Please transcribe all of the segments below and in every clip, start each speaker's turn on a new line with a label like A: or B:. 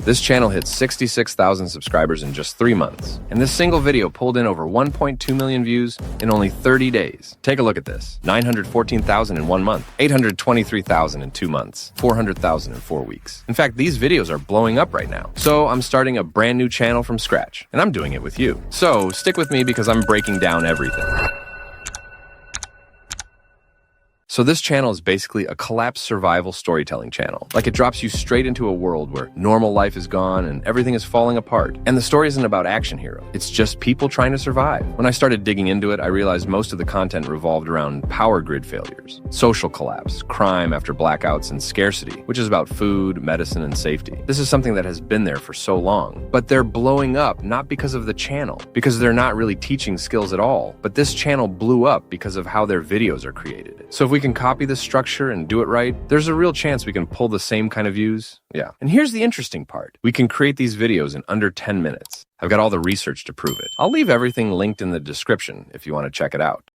A: This channel hit 66,000 subscribers in just 3 months, and this single video pulled in over 1.2 million views in only 30 days. Take a look at this. 914,000 in 1 month, 823,000 in 2 months, 400,000 in 4 weeks. In fact, these videos are blowing up right now. So I'm starting a brand new channel from scratch, and I'm doing it with you. So stick with me because I'm breaking down everything. So this channel is basically a collapsed survival storytelling channel. Like, it drops you straight into a world where normal life is gone and everything is falling apart. And the story isn't about action heroes. It's just people trying to survive. When I started digging into it, I realized most of the content revolved around power grid failures, social collapse, crime after blackouts, and scarcity, which is about food, medicine, and safety. This is something that has been there for so long. But they're blowing up not because of the channel, because they're not really teaching skills at all. But this channel blew up because of how their videos are created. So if we can copy this structure and do it right, there's a real chance we can pull the same kind of views. Yeah. And here's the interesting part. We can create these videos in under 10 minutes. I've got all the research to prove it. I'll leave everything linked in the description if you want to check it out.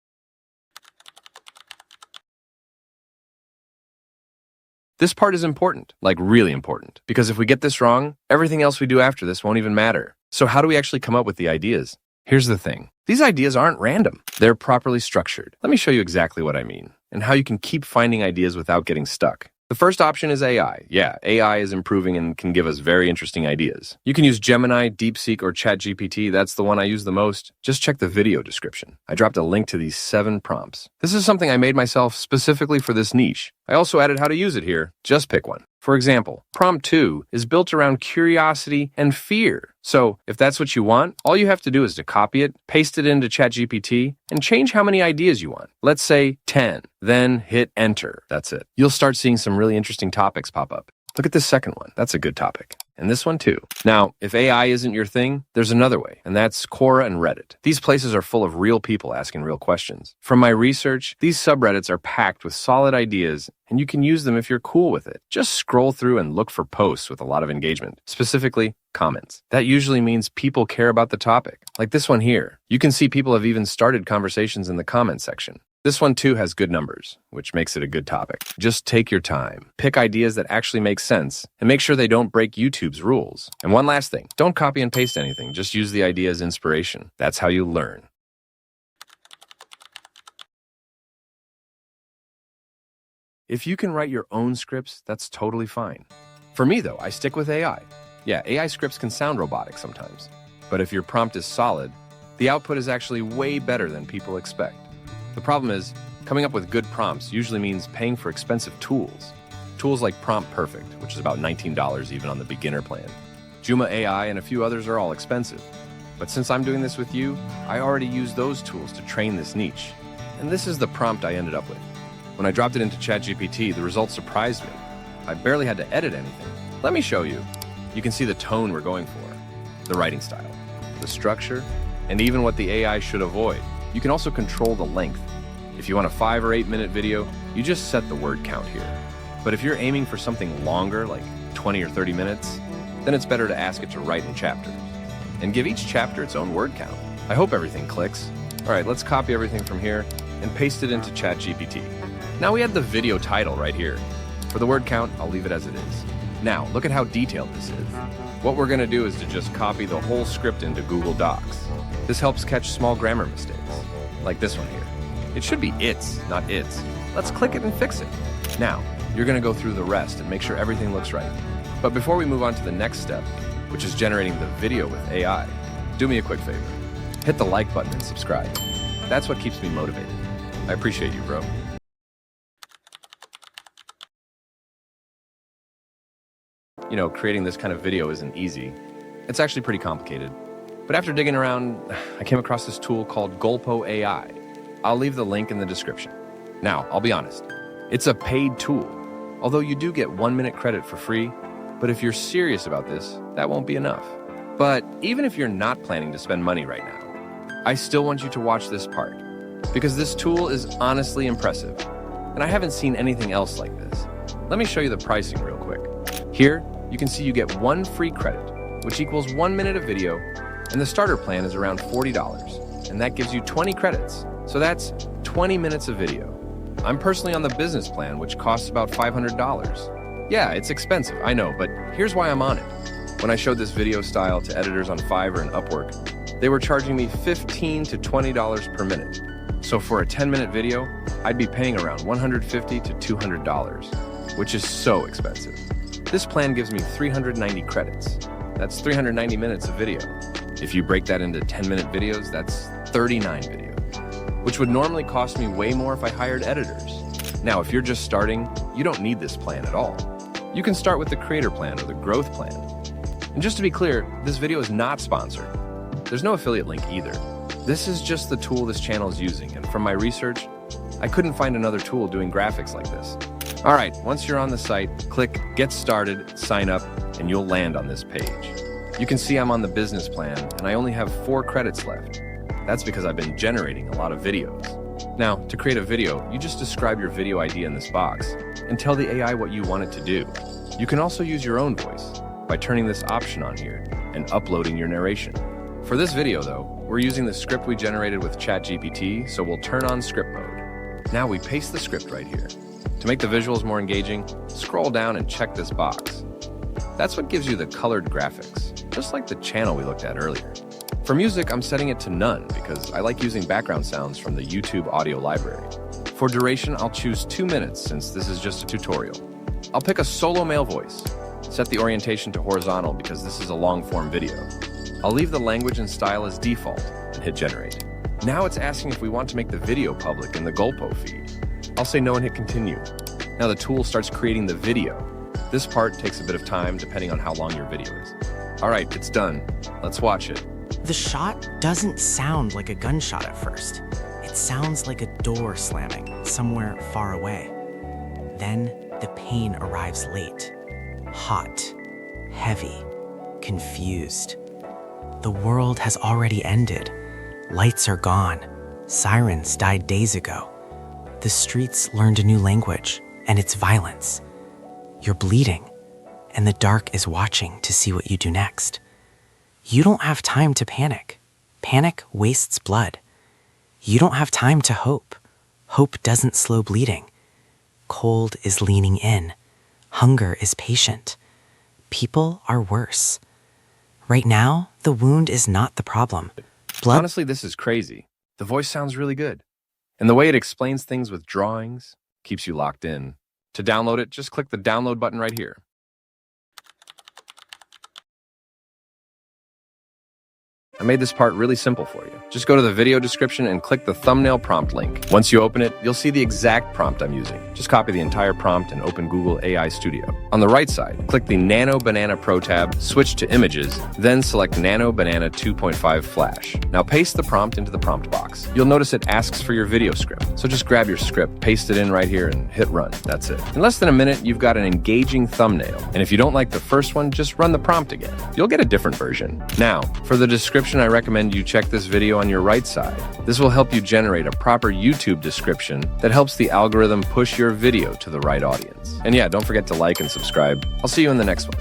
A: This part is important, like really important, because if we get this wrong, everything else we do after this won't even matter. So how do we actually come up with the ideas? Here's the thing. These ideas aren't random. They're properly structured. Let me show you exactly what I mean and how you can keep finding ideas without getting stuck. The first option is AI. Yeah, AI is improving and can give us very interesting ideas. You can use Gemini, DeepSeek, or ChatGPT. That's the one I use the most. Just check the video description. I dropped a link to these 7 prompts. This is something I made myself specifically for this niche. I also added how to use it here. Just pick one. For example, prompt 2 is built around curiosity and fear. So if that's what you want, all you have to do is to copy it, paste it into ChatGPT, and change how many ideas you want. Let's say 10, then hit enter. That's it. You'll start seeing some really interesting topics pop up. Look at this second one. That's a good topic. And this one too. Now, if AI isn't your thing, there's another way, and that's Quora and Reddit. These places are full of real people asking real questions. From my research, these subreddits are packed with solid ideas, and you can use them if you're cool with it. Just scroll through and look for posts with a lot of engagement, specifically comments. That usually means people care about the topic. Like this one here. You can see people have even started conversations in the comment section. This one too has good numbers, which makes it a good topic. Just take your time. Pick ideas that actually make sense, and make sure they don't break YouTube's rules. And one last thing, don't copy and paste anything. Just use the idea as inspiration. That's how you learn. If you can write your own scripts, that's totally fine. For me though, I stick with AI. Yeah, AI scripts can sound robotic sometimes. But if your prompt is solid, the output is actually way better than people expect. The problem is, coming up with good prompts usually means paying for expensive tools. Tools like Prompt Perfect, which is about $19 even on the beginner plan. Joomla AI and a few others are all expensive. But since I'm doing this with you, I already use those tools to train this niche. And this is the prompt I ended up with. When I dropped it into ChatGPT, the results surprised me. I barely had to edit anything. Let me show you. You can see the tone we're going for, the writing style, the structure, and even what the AI should avoid. You can also control the length. If you want a 5 or 8 minute video, you just set the word count here. But if you're aiming for something longer, like 20 or 30 minutes, then it's better to ask it to write in chapters and give each chapter its own word count. I hope everything clicks. All right, let's copy everything from here and paste it into ChatGPT. Now we have the video title right here. For the word count, I'll leave it as it is. Now, look at how detailed this is. What we're gonna do is to just copy the whole script into Google Docs. This helps catch small grammar mistakes, like this one here. It should be its, not its. Let's click it and fix it. Now, you're gonna go through the rest and make sure everything looks right. But before we move on to the next step, which is generating the video with AI, do me a quick favor. Hit the like button and subscribe. That's what keeps me motivated. I appreciate you, bro. You know, creating this kind of video isn't easy. It's actually pretty complicated. But after digging around, I came across this tool called Gulpo AI. I'll leave the link in the description. Now, I'll be honest, it's a paid tool, although you do get 1 minute credit for free, but if you're serious about this, that won't be enough. But even if you're not planning to spend money right now, I still want you to watch this part, because this tool is honestly impressive, and I haven't seen anything else like this. Let me show you the pricing real quick. Here, you can see you get 1 free credit, which equals 1 minute of video, and the starter plan is around $40, and that gives you 20 credits. So that's 20 minutes of video. I'm personally on the business plan, which costs about $500. Yeah, it's expensive, I know, but here's why I'm on it. When I showed this video style to editors on Fiverr and Upwork, they were charging me $15 to $20 per minute. So for a 10-minute video, I'd be paying around $150 to $200, which is so expensive. This plan gives me 390 credits. That's 390 minutes of video. If you break that into 10-minute videos, that's 39 videos, which would normally cost me way more if I hired editors. Now, if you're just starting, you don't need this plan at all. You can start with the creator plan or the growth plan. And just to be clear, this video is not sponsored. There's no affiliate link either. This is just the tool this channel is using, and from my research, I couldn't find another tool doing graphics like this. All right, once you're on the site, click Get Started, Sign Up, and you'll land on this page. You can see I'm on the business plan, and I only have 4 credits left. That's because I've been generating a lot of videos. Now, to create a video, you just describe your video idea in this box and tell the AI what you want it to do. You can also use your own voice by turning this option on here and uploading your narration. For this video, though, we're using the script we generated with ChatGPT, so we'll turn on script mode. Now we paste the script right here. To make the visuals more engaging, scroll down and check this box. That's what gives you the colored graphics, just like the channel we looked at earlier. For music, I'm setting it to none because I like using background sounds from the YouTube audio library. For duration, I'll choose 2 minutes since this is just a tutorial. I'll pick a solo male voice. Set the orientation to horizontal because this is a long-form video. I'll leave the language and style as default and hit generate. Now it's asking if we want to make the video public in the Gulpo feed. I'll say no and hit continue. Now the tool starts creating the video. This part takes a bit of time depending on how long your video is. All right, it's done. Let's watch it.
B: The shot doesn't sound like a gunshot at first. It sounds like a door slamming somewhere far away. Then the pain arrives late. Hot, heavy, confused. The world has already ended. Lights are gone. Sirens died days ago. The streets learned a new language, and it's violence. You're bleeding, and the dark is watching to see what you do next. You don't have time to panic. Panic wastes blood. You don't have time to hope. Hope doesn't slow bleeding. Cold is leaning in. Hunger is patient. People are worse. Right now, the wound is not the problem.
A: Honestly, this is crazy. The voice sounds really good. And the way it explains things with drawings keeps you locked in. To download it, just click the download button right here. I made this part really simple for you. Just go to the video description and click the thumbnail prompt link. Once you open it, you'll see the exact prompt I'm using. Just copy the entire prompt and open Google AI Studio. On the right side, click the Nano Banana Pro tab, switch to Images, then select Nano Banana 2.5 Flash. Now paste the prompt into the prompt box. You'll notice it asks for your video script. So just grab your script, paste it in right here, and hit run. That's it. In less than a minute, you've got an engaging thumbnail. And if you don't like the first one, just run the prompt again. You'll get a different version. Now, for the description, I recommend you check this video on your right side. This will help you generate a proper YouTube description that helps the algorithm push your video to the right audience. And yeah, don't forget to like and subscribe. I'll see you in the next one.